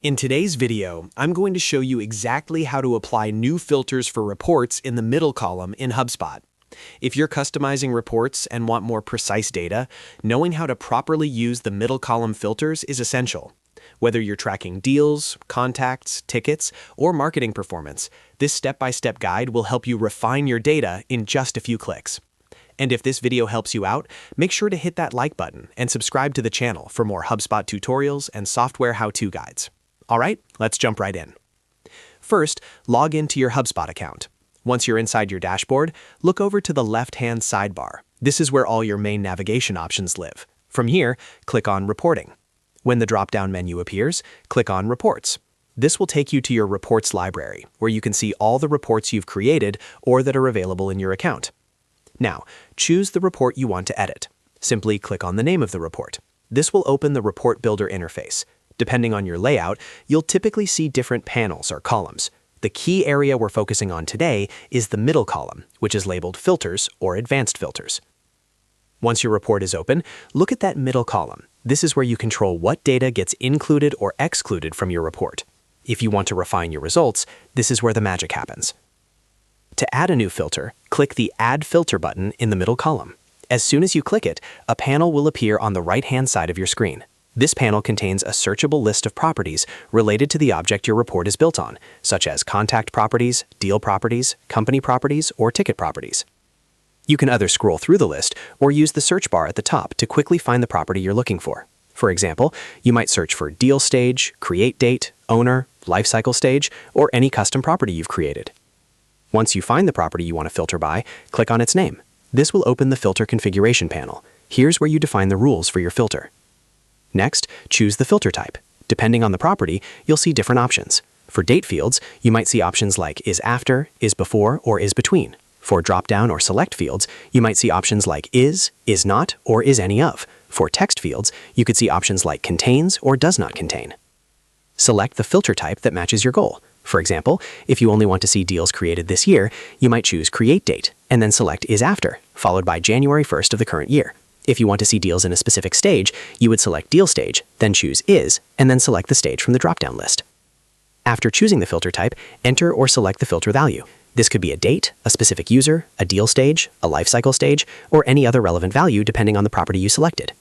In today's video, I'm going to show you exactly how to apply new filters for reports in the middle column in HubSpot. If you're customizing reports and want more precise data, knowing how to properly use the middle column filters is essential. Whether you're tracking deals, contacts, tickets, or marketing performance, this step-by-step guide will help you refine your data in just a few clicks. And if this video helps you out, make sure to hit that like button and subscribe to the channel for more HubSpot tutorials and software how-to guides. All right, let's jump right in. First, log into your HubSpot account. Once you're inside your dashboard, look over to the left-hand sidebar. This is where all your main navigation options live. From here, click on Reporting. When the drop-down menu appears, click on Reports. This will take you to your reports library, where you can see all the reports you've created or that are available in your account. Now, choose the report you want to edit. Simply click on the name of the report. This will open the Report Builder interface. Depending on your layout, you'll typically see different panels or columns. The key area we're focusing on today is the middle column, which is labeled Filters or Advanced Filters. Once your report is open, look at that middle column. This is where you control what data gets included or excluded from your report. If you want to refine your results, this is where the magic happens. To add a new filter, click the Add Filter button in the middle column. As soon as you click it, a panel will appear on the right-hand side of your screen. This panel contains a searchable list of properties related to the object your report is built on, such as contact properties, deal properties, company properties, or ticket properties. You can either scroll through the list or use the search bar at the top to quickly find the property you're looking for. For example, you might search for deal stage, create date, owner, lifecycle stage, or any custom property you've created. Once you find the property you want to filter by, click on its name. This will open the Filter Configuration panel. Here's where you define the rules for your filter. Next, choose the filter type. Depending on the property, you'll see different options. For date fields, you might see options like is after, is before, or is between. For drop-down or select fields, you might see options like is not, or is any of. For text fields, you could see options like contains or does not contain. Select the filter type that matches your goal. For example, if you only want to see deals created this year, you might choose Create Date, and then select Is After, followed by January 1st of the current year. If you want to see deals in a specific stage, you would select Deal Stage, then choose Is, and then select the stage from the drop-down list. After choosing the filter type, enter or select the filter value. This could be a date, a specific user, a deal stage, a lifecycle stage, or any other relevant value depending on the property you selected.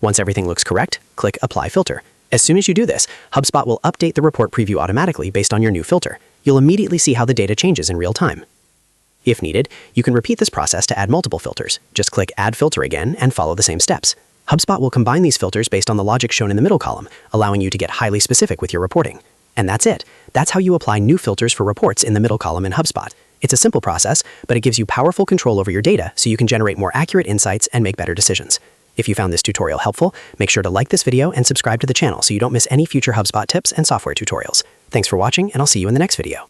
Once everything looks correct, click Apply Filter. As soon as you do this, HubSpot will update the report preview automatically based on your new filter. You'll immediately see how the data changes in real time. If needed, you can repeat this process to add multiple filters. Just click Add Filter again and follow the same steps. HubSpot will combine these filters based on the logic shown in the middle column, allowing you to get highly specific with your reporting. And that's it. That's how you apply new filters for reports in the middle column in HubSpot. It's a simple process, but it gives you powerful control over your data so you can generate more accurate insights and make better decisions. If you found this tutorial helpful, make sure to like this video and subscribe to the channel so you don't miss any future HubSpot tips and software tutorials. Thanks for watching, and I'll see you in the next video.